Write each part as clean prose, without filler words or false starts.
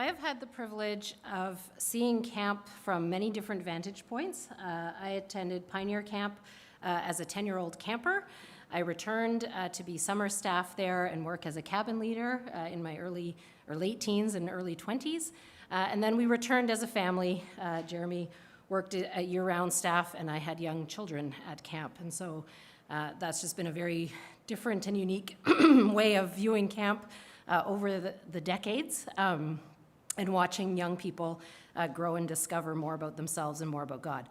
have had the privilege of seeing camp from many different vantage points. I attended Pioneer Camp as a 10-year-old camper. I returned to be summer staff there and work as a cabin leader in my early or late teens and early 20s. And then we returned as a family. Jeremy worked at year-round staff, and I had young children at camp. And so that's just been a very different and unique way of viewing camp over the decades, and watching young people grow and discover more about themselves and more about God.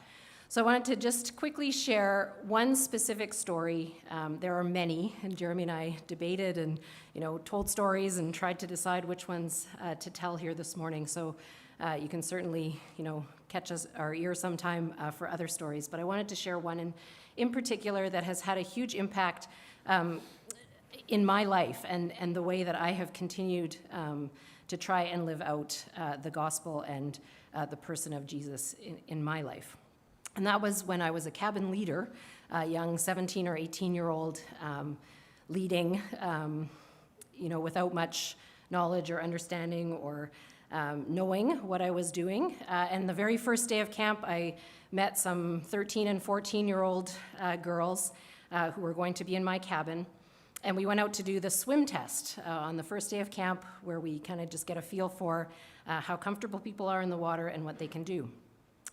So I wanted to just quickly share one specific story. There are many, and Jeremy and I debated and told stories and tried to decide which ones to tell here this morning. So you can certainly catch our ear sometime for other stories. But I wanted to share one in particular that has had a huge impact in my life and the way that I have continued to try and live out the gospel and the person of Jesus in my life. And that was when I was a cabin leader, a young 17 or 18-year-old leading, without much knowledge or understanding or knowing what I was doing. And the very first day of camp, I met some 13 and 14-year-old girls who were going to be in my cabin. And we went out to do the swim test on the first day of camp, where we kind of just get a feel for how comfortable people are in the water and what they can do.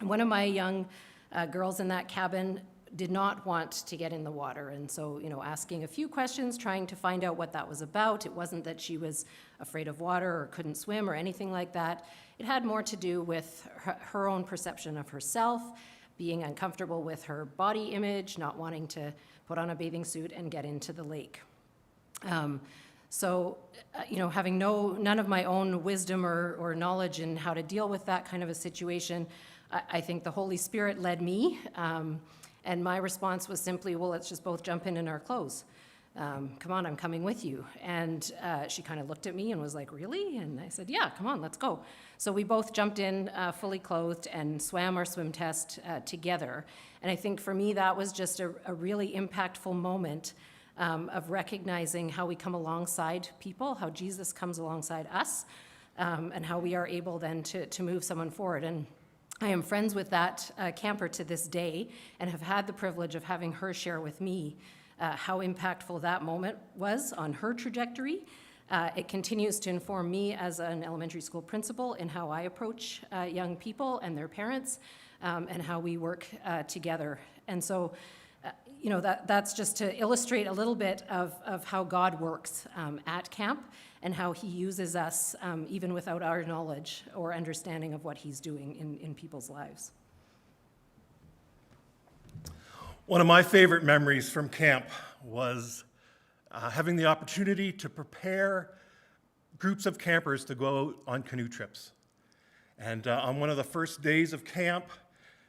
And one of my young girls in that cabin did not want to get in the water. And so, asking a few questions, trying to find out what that was about. It wasn't that she was afraid of water or couldn't swim or anything like that. It had more to do with her own perception of herself, being uncomfortable with her body image, not wanting to put on a bathing suit and get into the lake. Having none of my own wisdom or knowledge in how to deal with that kind of a situation, I think the Holy Spirit led me, and my response was simply, well, let's just both jump in our clothes. Come on, I'm coming with you. And she kind of looked at me and was like, really? And I said, yeah, come on, let's go. So we both jumped in fully clothed and swam our swim test together. And I think for me, that was just a really impactful moment of recognizing how we come alongside people, how Jesus comes alongside us, and how we are able then to move someone forward. And I am friends with that camper to this day and have had the privilege of having her share with me how impactful that moment was on her trajectory. It continues to inform me as an elementary school principal in how I approach young people and their parents, and how we work together. And so, that's just to illustrate a little bit of how God works at camp and how he uses us even without our knowledge or understanding of what he's doing in people's lives. One of my favorite memories from camp was having the opportunity to prepare groups of campers to go out on canoe trips. And on one of the first days of camp,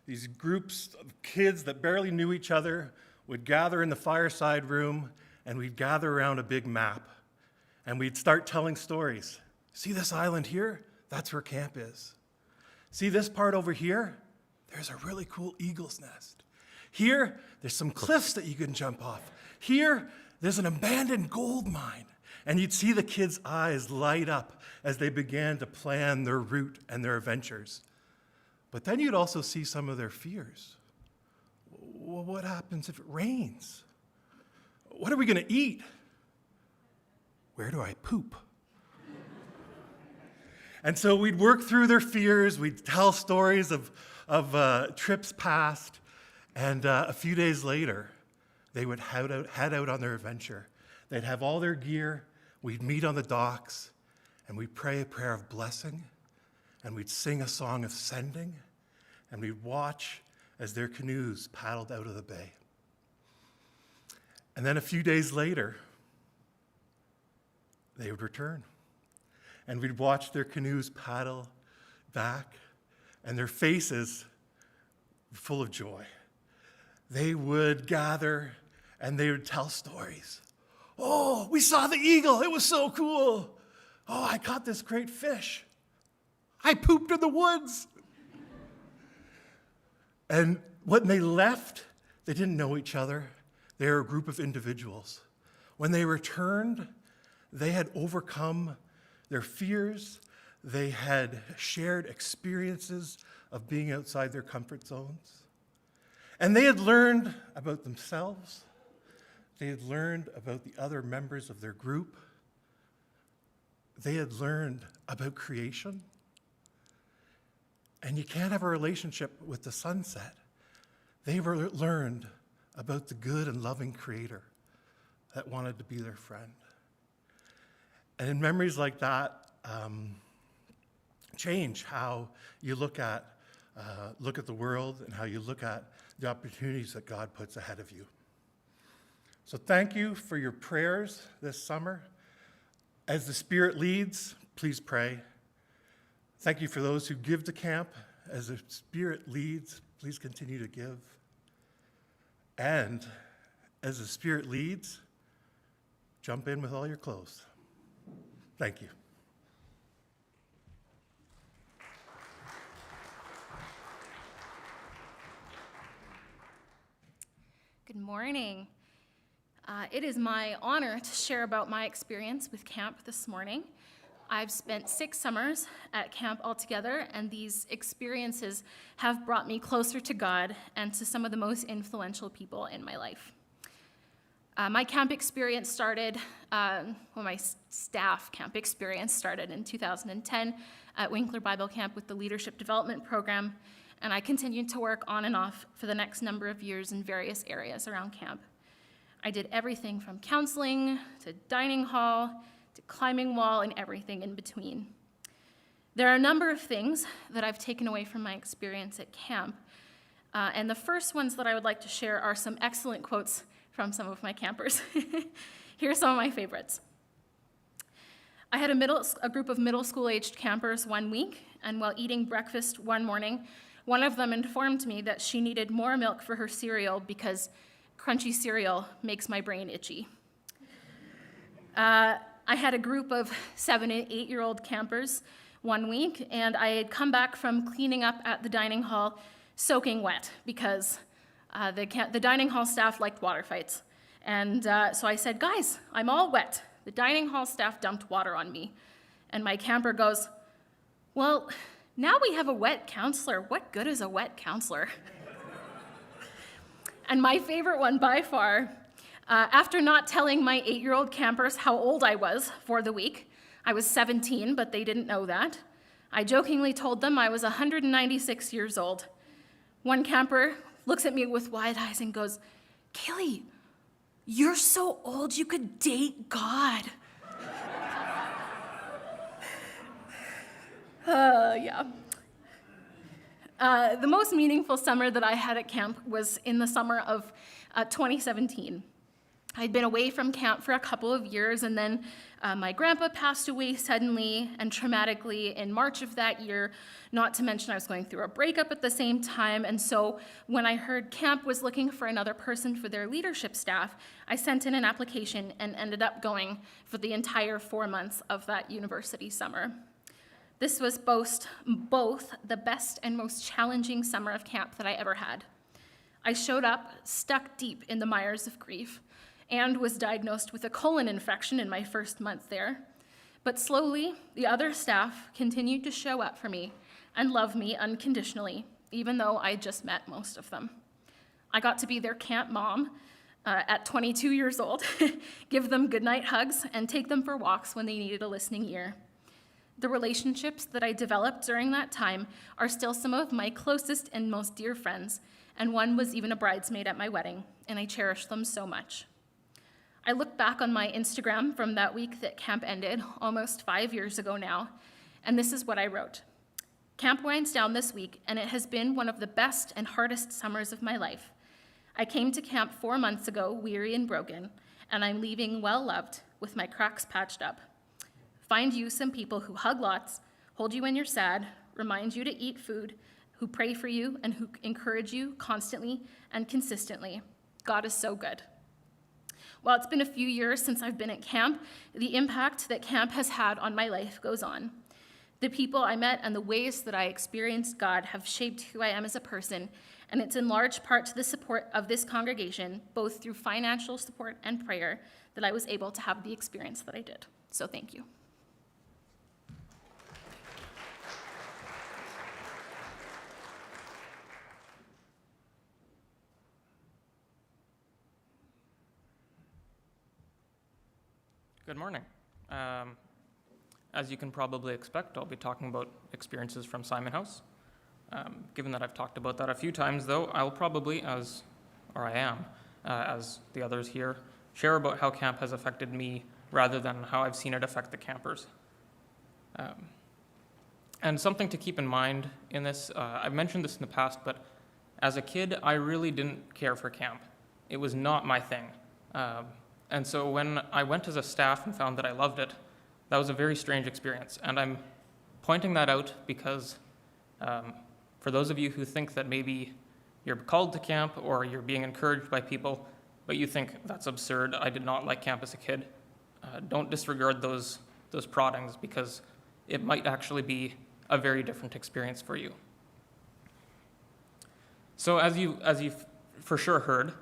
these groups of kids that barely knew each other would gather in the fireside room, and we'd gather around a big map. And we'd start telling stories. See this island here? That's where camp is. See this part over here? There's a really cool eagle's nest. Here, there's some cliffs that you can jump off. Here, there's an abandoned gold mine. And you'd see the kids' eyes light up as they began to plan their route and their adventures. But then you'd also see some of their fears. Well, what happens if it rains? What are we going to eat? Where do I poop? And so we'd work through their fears. We'd tell stories of trips past. And a few days later, they would head out on their adventure. They'd have all their gear. We'd meet on the docks. And we'd pray a prayer of blessing. And we'd sing a song of sending. And we'd watch as their canoes paddled out of the bay. And then a few days later, they would return. And we'd watch their canoes paddle back, and their faces were full of joy. They would gather, and they would tell stories. Oh, we saw the eagle. It was so cool. Oh, I caught this great fish. I pooped in the woods. And when they left, they didn't know each other. They were a group of individuals. When they returned, they had overcome their fears, They had shared experiences of being outside their comfort zones. And they had learned about themselves. They had learned about the other members of their group. They had learned about creation. And you can't have a relationship with the sunset. They learned about the good and loving Creator that wanted to be their friend. And in memories like that, change how you look at the world and how you look at the opportunities that God puts ahead of you. So thank you for your prayers this summer. As the Spirit leads, please pray. Thank you for those who give to camp. As the Spirit leads, please continue to give. And as the Spirit leads, jump in with all your clothes. Thank you. Good morning. It is my honor to share about my experience with camp this morning. I've spent 6 summers at camp altogether, and these experiences have brought me closer to God and to some of the most influential people in my life. My camp experience started, my staff camp experience started in 2010 at Winkler Bible Camp with the Leadership Development Program, and I continued to work on and off for the next number of years in various areas around camp. I did everything from counseling to dining hall to climbing wall and everything in between. There are a number of things that I've taken away from my experience at camp, and the first ones that I would like to share are some excellent quotes from some of my campers. Here are some of my favorites. I had a group of middle school-aged campers one week, and while eating breakfast one morning, one of them informed me that she needed more milk for her cereal because crunchy cereal makes my brain itchy. I had a group of 7 and 8-year-old campers one week, and I had come back from cleaning up at the dining hall soaking wet because the dining hall staff liked water fights. And so I said, guys, I'm all wet. The dining hall staff dumped water on me. And my camper goes, well, now we have a wet counselor. What good is a wet counselor? And my favorite one by far, after not telling my 8-year-old campers how old I was for the week, I was 17, but they didn't know that, I jokingly told them I was 196 years old. One camper looks at me with wide eyes and goes, Cailey, you're so old you could date God. Yeah. The most meaningful summer that I had at camp was in the summer of 2017. I'd been away from camp for a couple of years, and then my grandpa passed away suddenly and traumatically in March of that year, not to mention I was going through a breakup at the same time, and so when I heard camp was looking for another person for their leadership staff, I sent in an application and ended up going for the entire 4 months of that university summer. This was both the best and most challenging summer of camp that I ever had. I showed up stuck deep in the mires of grief and was diagnosed with a colon infection in my first month there. But slowly, the other staff continued to show up for me and love me unconditionally, even though I just met most of them. I got to be their camp mom at 22 years old, give them goodnight hugs, and take them for walks when they needed a listening ear. The relationships that I developed during that time are still some of my closest and most dear friends, and one was even a bridesmaid at my wedding, and I cherish them so much. I look back on my Instagram from that week that camp ended, almost 5 years ago now, and this is what I wrote. Camp winds down this week, and it has been one of the best and hardest summers of my life. I came to camp 4 months ago, weary and broken, and I'm leaving well-loved with my cracks patched up. Find you some people who hug lots, hold you when you're sad, remind you to eat food, who pray for you, and who encourage you constantly and consistently. God is so good. While it's been a few years since I've been at camp, the impact that camp has had on my life goes on. The people I met and the ways that I experienced God have shaped who I am as a person, and it's in large part to the support of this congregation, both through financial support and prayer, that I was able to have the experience that I did. So thank you. Good morning. As you can probably expect, I'll be talking about experiences from Simon House. Given that I've talked about that a few times, though, I'll probably, as the others here, share about how camp has affected me rather than how I've seen it affect the campers. And something to keep in mind in this, I've mentioned this in the past, but as a kid, I really didn't care for camp. It was not my thing. And so when I went as a staff and found that I loved it, that was a very strange experience. And I'm pointing that out because for those of you who think that maybe you're called to camp or you're being encouraged by people, but you think that's absurd, I did not like camp as a kid, don't disregard those proddings, because it might actually be a very different experience for you. So as you've for sure heard,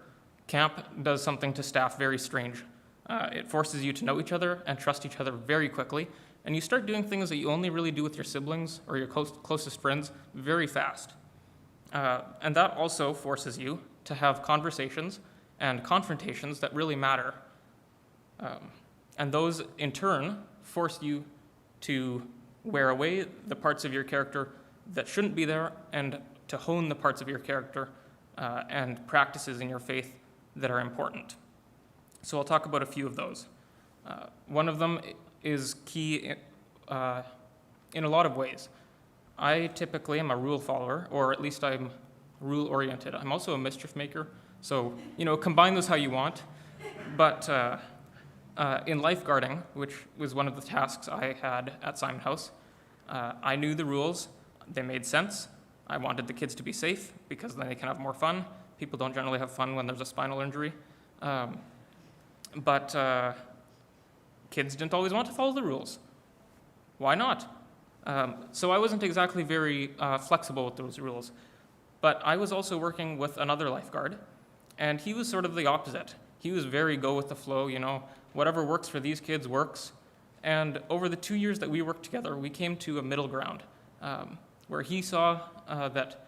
camp does something to staff very strange. It forces you to know each other and trust each other very quickly, and you start doing things that you only really do with your siblings or your closest friends very fast. And that also forces you to have conversations and confrontations that really matter. And those, in turn, force you to wear away the parts of your character that shouldn't be there and to hone the parts of your character and practices in your faith that are important. So I'll talk about a few of those. One of them is key in a lot of ways. I typically am a rule follower, or at least I'm rule-oriented. I'm also a mischief maker, so combine those how you want. But in lifeguarding, which was one of the tasks I had at Simon House, I knew the rules. They made sense. I wanted the kids to be safe because then they can have more fun. People don't generally have fun when there's a spinal injury. But kids didn't always want to follow the rules. Why not? So I wasn't exactly very flexible with those rules. But I was also working with another lifeguard, and he was sort of the opposite. He was very go with the flow, whatever works for these kids works. And over the 2 years that we worked together, we came to a middle ground where he saw that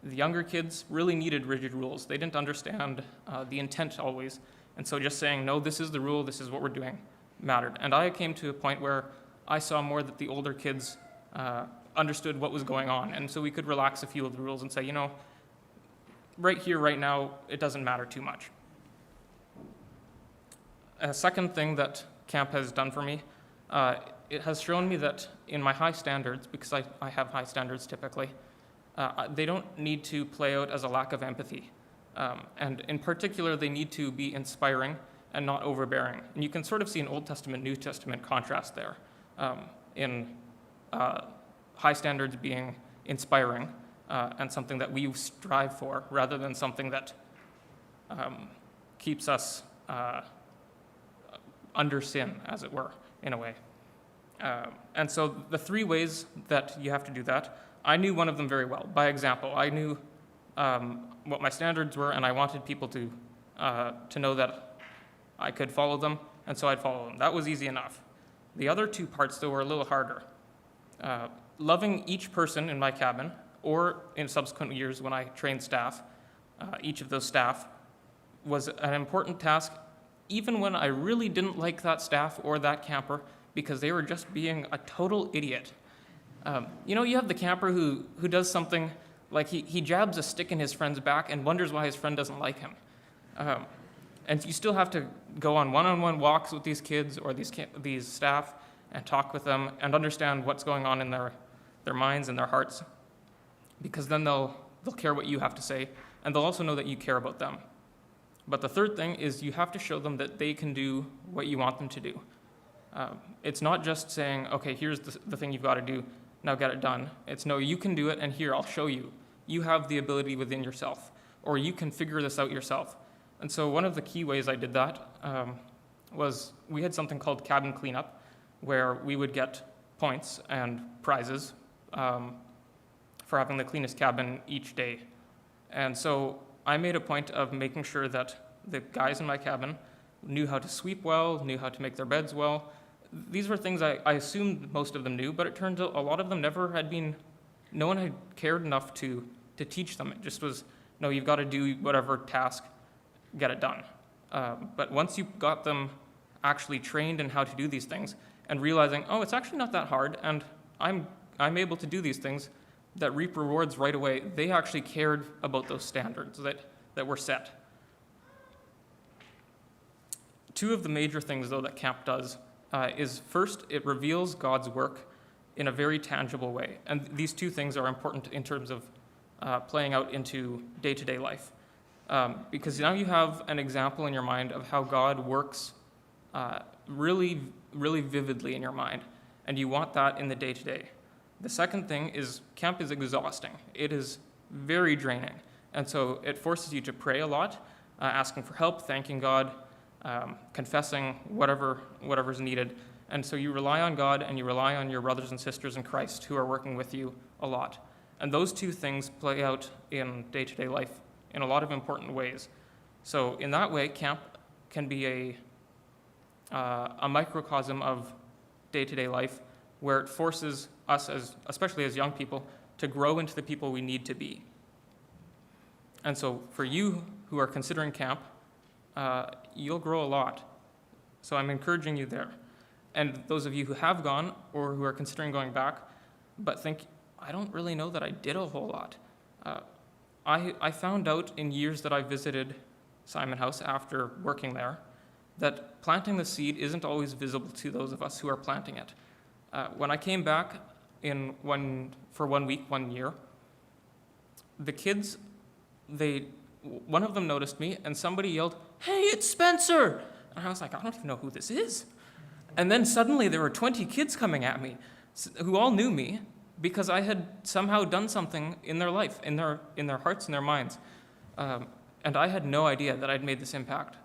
the younger kids really needed rigid rules. They didn't understand the intent always. And so just saying, no, this is the rule, this is what we're doing, mattered. And I came to a point where I saw more that the older kids understood what was going on. And so we could relax a few of the rules and say, right here, right now, it doesn't matter too much. A second thing that camp has done for me, it has shown me that in my high standards, because I have high standards typically, they don't need to play out as a lack of empathy. And in particular, they need to be inspiring and not overbearing. And you can sort of see an Old Testament, New Testament contrast there in high standards being inspiring and something that we strive for rather than something that keeps us under sin, as it were, in a way. And so the three ways that you have to do that, I knew one of them very well. By example, I knew what my standards were, and I wanted people to know that I could follow them, and so I'd follow them. That was easy enough. The other two parts, though, were a little harder. Loving each person in my cabin, or in subsequent years when I trained staff, each of those staff, was an important task, even when I really didn't like that staff or that camper, because they were just being a total idiot. You have the camper who does something like he jabs a stick in his friend's back and wonders why his friend doesn't like him. And you still have to go on one-on-one walks with these kids or these staff and talk with them and understand what's going on in their minds and their hearts, because then they'll care what you have to say, and they'll also know that you care about them. But the third thing is you have to show them that they can do what you want them to do. It's not just saying, okay, here's the thing you've got to do, now get it done. It's no, you can do it, and here, I'll show you. You have the ability within yourself, or you can figure this out yourself. And so one of the key ways I did that was we had something called cabin cleanup, where we would get points and prizes for having the cleanest cabin each day. And so I made a point of making sure that the guys in my cabin knew how to sweep well, knew how to make their beds well. These were things I assumed most of them knew, but it turns out a lot of them no one had cared enough to teach them. It just was, no, you've got to do whatever task, get it done. But once you got them actually trained in how to do these things and realizing, oh, it's actually not that hard, and I'm able to do these things that reap rewards right away. They actually cared about those standards that were set. Two of the major things, though, that camp does is first, it reveals God's work in a very tangible way. And these two things are important in terms of playing out into day-to-day life. Because now you have an example in your mind of how God works really, really vividly in your mind, and you want that in the day-to-day. The second thing is camp is exhausting. It is very draining, and so it forces you to pray a lot, asking for help, thanking God, confessing whatever's needed. And so you rely on God and you rely on your brothers and sisters in Christ who are working with you a lot. And those two things play out in day-to-day life in a lot of important ways. So in that way, camp can be a microcosm of day-to-day life where it forces us, especially as young people, to grow into the people we need to be. And so for you who are considering camp, you'll grow a lot. So I'm encouraging you there. And those of you who have gone or who are considering going back, but think, I don't really know that I did a whole lot. I found out in years that I visited Simon House after working there that planting the seed isn't always visible to those of us who are planting it. When I came back for 1 week, 1 year, the kids, one of them noticed me and somebody yelled, "Hey, it's Spencer!" And I was like, I don't even know who this is. And then suddenly there were 20 kids coming at me who all knew me because I had somehow done something in their life, in their hearts and their minds. And I had no idea that I'd made this impact.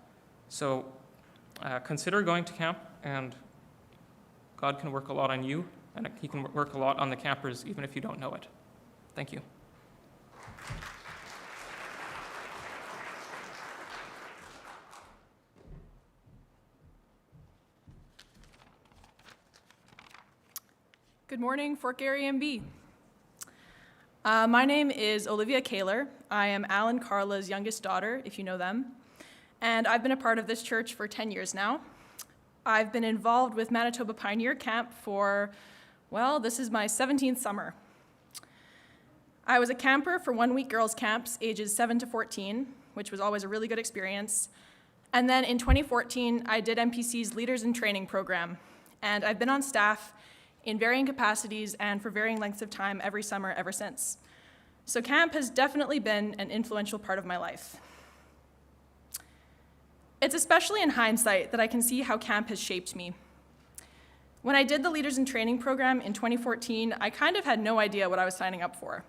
So consider going to camp, and God can work a lot on you, and he can work a lot on the campers, even if you don't know it. Thank you. Good morning, Fort Garry MB. My name is Olivia Kehler. I am Al and Carla's youngest daughter, if you know them, and I've been a part of this church for 10 years now. I've been involved with Manitoba Pioneer Camp for, well, this is my 17th summer. I was a camper for 1 week girls camps, ages 7 to 14, which was always a really good experience. And then in 2014, I did MPC's Leaders in Training program, and I've been on staff in varying capacities and for varying lengths of time every summer ever since. So camp has definitely been an influential part of my life. It's especially in hindsight that I can see how camp has shaped me. When I did the Leaders in Training program in 2014, I kind of had no idea what I was signing up for.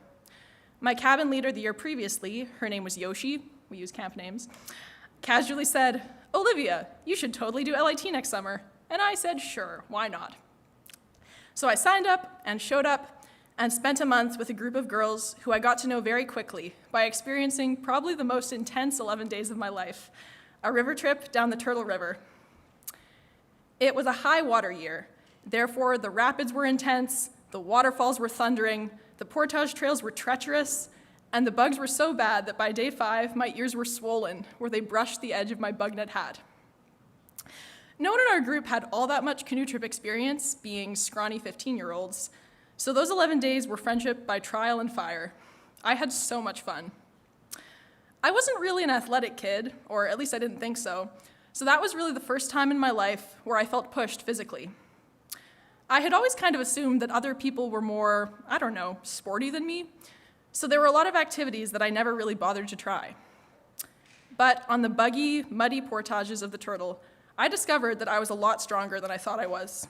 My cabin leader the year previously, her name was Yoshi, we use camp names, casually said, "Olivia, you should totally do LIT next summer." And I said, sure, why not? So I signed up and showed up and spent a month with a group of girls who I got to know very quickly by experiencing probably the most intense 11 days of my life, a river trip down the Turtle River. It was a high water year. Therefore, the rapids were intense, the waterfalls were thundering, the portage trails were treacherous, and the bugs were so bad that by day 5, my ears were swollen where they brushed the edge of my bug net hat. No one in our group had all that much canoe trip experience, being scrawny 15-year-olds, so those 11 days were friendship by trial and fire. I had so much fun. I wasn't really an athletic kid, or at least I didn't think so that was really the first time in my life where I felt pushed physically. I had always kind of assumed that other people were more, I don't know, sporty than me, so there were a lot of activities that I never really bothered to try. But on the buggy, muddy portages of the Turtle, I discovered that I was a lot stronger than I thought I was.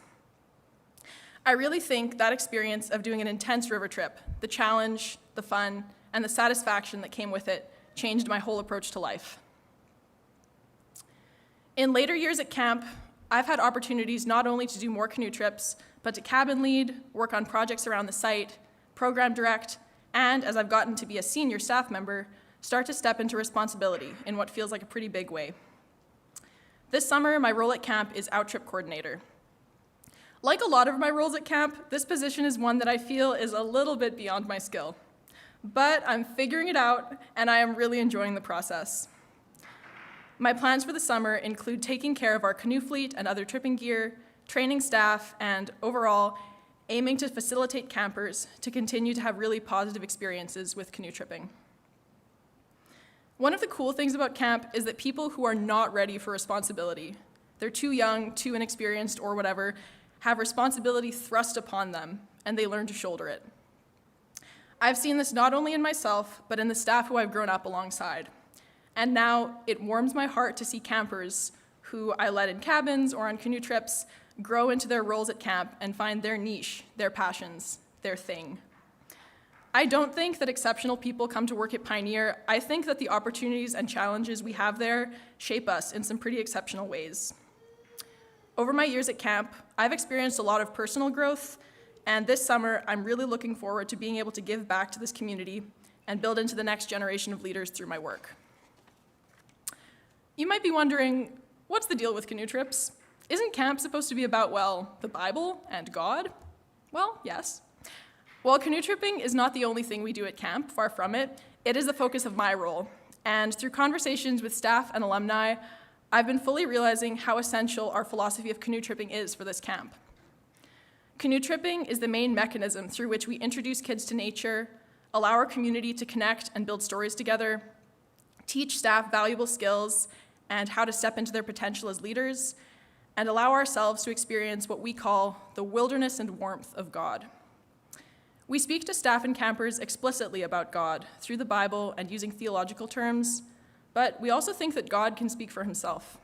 I really think that experience of doing an intense river trip, the challenge, the fun, and the satisfaction that came with it, changed my whole approach to life. In later years at camp, I've had opportunities not only to do more canoe trips, but to cabin lead, work on projects around the site, program direct, and as I've gotten to be a senior staff member, start to step into responsibility in what feels like a pretty big way. This summer, my role at camp is out-trip coordinator. Like a lot of my roles at camp, this position is one that I feel is a little bit beyond my skill. But I'm figuring it out, and I am really enjoying the process. My plans for the summer include taking care of our canoe fleet and other tripping gear, training staff, and overall aiming to facilitate campers to continue to have really positive experiences with canoe tripping. One of the cool things about camp is that people who are not ready for responsibility, they're too young, too inexperienced, or whatever, have responsibility thrust upon them, and they learn to shoulder it. I've seen this not only in myself, but in the staff who I've grown up alongside. And now it warms my heart to see campers who I led in cabins or on canoe trips grow into their roles at camp and find their niche, their passions, their thing. I don't think that exceptional people come to work at Pioneer. I think that the opportunities and challenges we have there shape us in some pretty exceptional ways. Over my years at camp, I've experienced a lot of personal growth, and this summer, I'm really looking forward to being able to give back to this community and build into the next generation of leaders through my work. You might be wondering, what's the deal with canoe trips? Isn't camp supposed to be about, well, the Bible and God? Well, yes. While canoe tripping is not the only thing we do at camp, far from it, it is the focus of my role. And through conversations with staff and alumni, I've been fully realizing how essential our philosophy of canoe tripping is for this camp. Canoe tripping is the main mechanism through which we introduce kids to nature, allow our community to connect and build stories together, teach staff valuable skills and how to step into their potential as leaders, and allow ourselves to experience what we call the wilderness and warmth of God. We speak to staff and campers explicitly about God through the Bible and using theological terms, but we also think that God can speak for himself.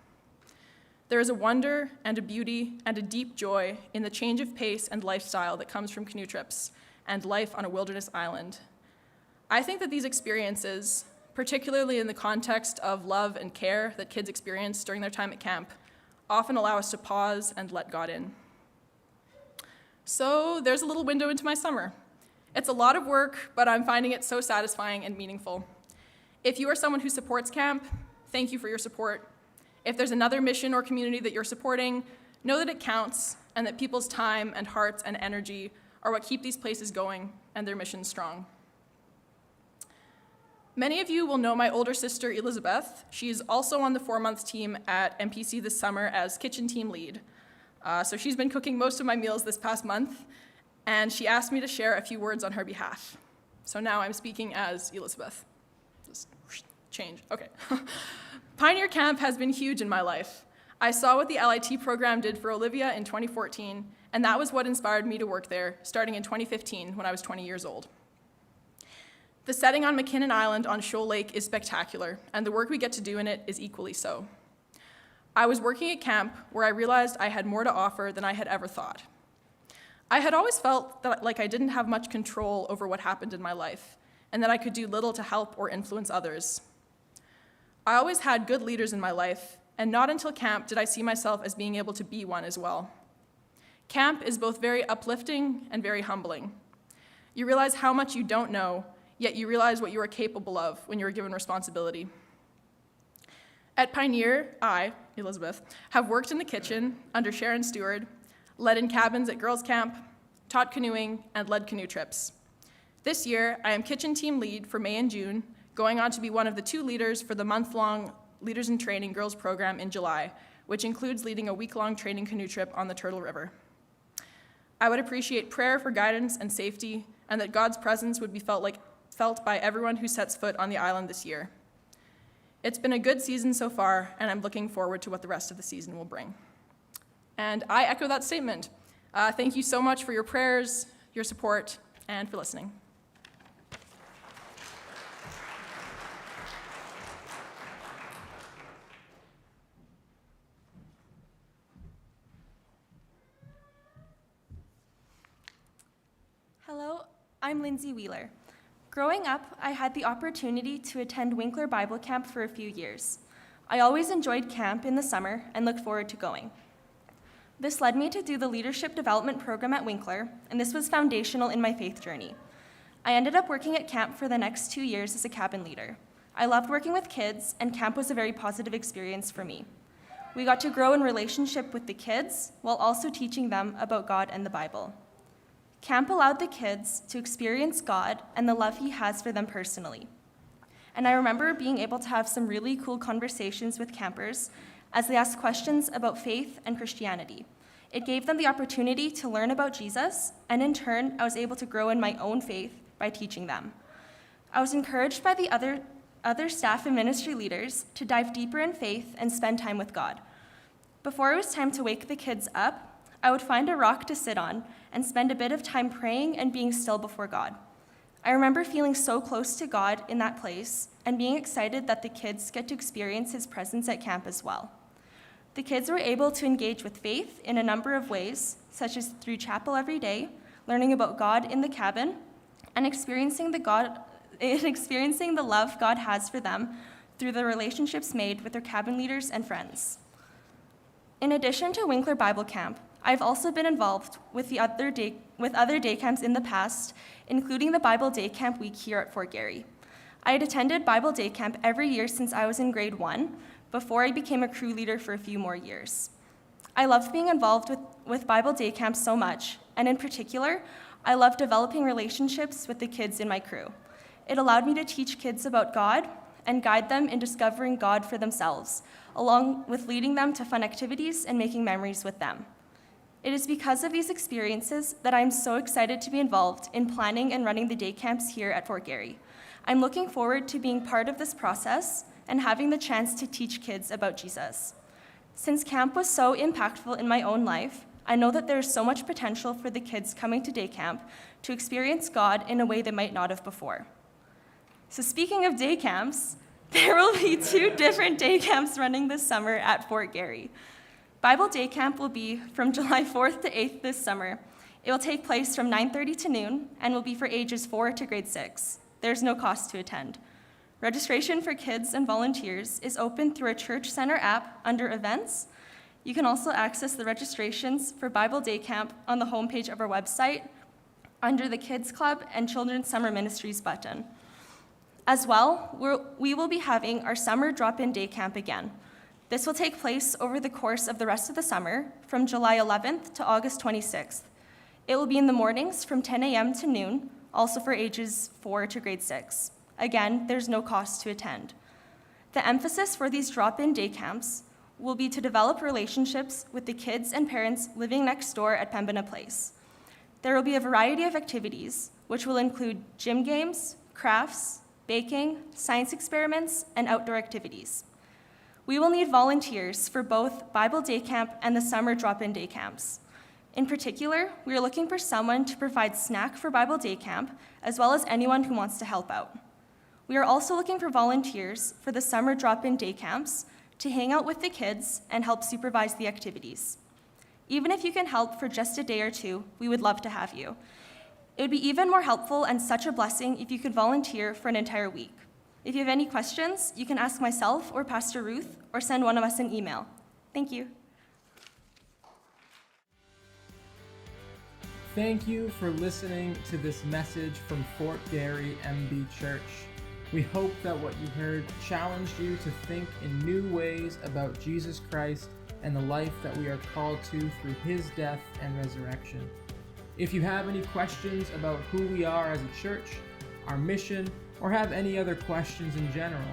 There is a wonder and a beauty and a deep joy in the change of pace and lifestyle that comes from canoe trips and life on a wilderness island. I think that these experiences, particularly in the context of love and care that kids experience during their time at camp, often allow us to pause and let God in. So there's a little window into my summer. It's a lot of work, but I'm finding it so satisfying and meaningful. If you are someone who supports camp, thank you for your support. If there's another mission or community that you're supporting, know that it counts and that people's time and hearts and energy are what keep these places going and their missions strong. Many of you will know my older sister, Elizabeth. She's also on the 4-month team at MPC this summer as kitchen team lead. So she's been cooking most of my meals this past month, and she asked me to share a few words on her behalf. So now I'm speaking as Elizabeth. Just change, okay. Pioneer Camp has been huge in my life. I saw what the LIT program did for Olivia in 2014, and that was what inspired me to work there, starting in 2015 when I was 20 years old. The setting on McKinnon Island on Shoal Lake is spectacular, and the work we get to do in it is equally so. I was working at camp where I realized I had more to offer than I had ever thought. I had always felt that like I didn't have much control over what happened in my life, and that I could do little to help or influence others. I always had good leaders in my life, and not until camp did I see myself as being able to be one as well. Camp is both very uplifting and very humbling. You realize how much you don't know, yet you realize what you are capable of when you are given responsibility. At Pioneer, I, Elizabeth, have worked in the kitchen under Sharon Stewart, led in cabins at girls' camp, taught canoeing, and led canoe trips. This year, I am kitchen team lead for May and June, going on to be one of the 2 leaders for the month-long Leaders in Training Girls program in July, which includes leading a week-long training canoe trip on the Turtle River. I would appreciate prayer for guidance and safety, and that God's presence would be felt by everyone who sets foot on the island this year. It's been a good season so far, and I'm looking forward to what the rest of the season will bring. And I echo that statement. Thank you so much for your prayers, your support, and for listening. Hello, I'm Lindsay Wieler. Growing up, I had the opportunity to attend Winkler Bible Camp for a few years. I always enjoyed camp in the summer and looked forward to going. This led me to do the leadership development program at Winkler, and this was foundational in my faith journey. I ended up working at camp for the next 2 years as a cabin leader. I loved working with kids, and camp was a very positive experience for me. We got to grow in relationship with the kids while also teaching them about God and the Bible. Camp allowed the kids to experience God and the love he has for them personally. and I remember being able to have some really cool conversations with campers as they asked questions about faith and Christianity. It gave them the opportunity to learn about Jesus, and in turn, I was able to grow in my own faith by teaching them. I was encouraged by the other staff and ministry leaders to dive deeper in faith and spend time with God. Before it was time to wake the kids up, I would find a rock to sit on and spend a bit of time praying and being still before God. I remember feeling so close to God in that place and being excited that the kids get to experience His presence at camp as well. The kids were able to engage with faith in a number of ways, such as through chapel every day, learning about God in the cabin, and experiencing the love God has for them through the relationships made with their cabin leaders and friends. In addition to Winkler Bible Camp, I've also been involved with other day camps in the past, including the Bible Day Camp week here at Fort Garry. I had attended Bible Day Camp every year since I was in grade 1, before I became a crew leader for a few more years. I loved being involved with Bible Day Camp so much, and in particular, I loved developing relationships with the kids in my crew. It allowed me to teach kids about God and guide them in discovering God for themselves, along with leading them to fun activities and making memories with them. It is because of these experiences that I'm so excited to be involved in planning and running the day camps here at Fort Garry. I'm looking forward to being part of this process and having the chance to teach kids about Jesus. Since camp was so impactful in my own life, I know that there is so much potential for the kids coming to day camp to experience God in a way they might not have before. So speaking of day camps, there will be 2 different day camps running this summer at Fort Garry. Bible Day Camp will be from July 4th to 8th this summer. It will take place from 9:30 to noon and will be for ages 4 to grade 6. There's no cost to attend. Registration for kids and volunteers is open through our Church Center app under Events. You can also access the registrations for Bible Day Camp on the homepage of our website under the Kids Club and Children's Summer Ministries button. As well, we will be having our Summer Drop-In Day Camp again. This will take place over the course of the rest of the summer, from July 11th to August 26th. It will be in the mornings from 10 a.m. to noon, also for ages 4 to grade 6. Again, there's no cost to attend. The emphasis for these drop-in day camps will be to develop relationships with the kids and parents living next door at Pembina Place. There will be a variety of activities, which will include gym games, crafts, baking, science experiments, and outdoor activities. We will need volunteers for both Bible Day Camp and the Summer Drop-In Day Camps. In particular, we are looking for someone to provide snack for Bible Day Camp, as well as anyone who wants to help out. We are also looking for volunteers for the Summer Drop-In Day Camps to hang out with the kids and help supervise the activities. Even if you can help for just a day or 2, we would love to have you. It would be even more helpful and such a blessing if you could volunteer for an entire week. If you have any questions, you can ask myself or Pastor Ruth, or send one of us an email. Thank you. Thank you for listening to this message from Fort Garry MB Church. We hope that what you heard challenged you to think in new ways about Jesus Christ and the life that we are called to through His death and resurrection. If you have any questions about who we are as a church, our mission, or have any other questions in general,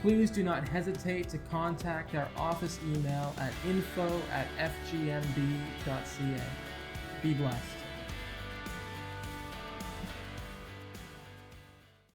please do not hesitate to contact our office email at info@fgmb.ca. Be blessed.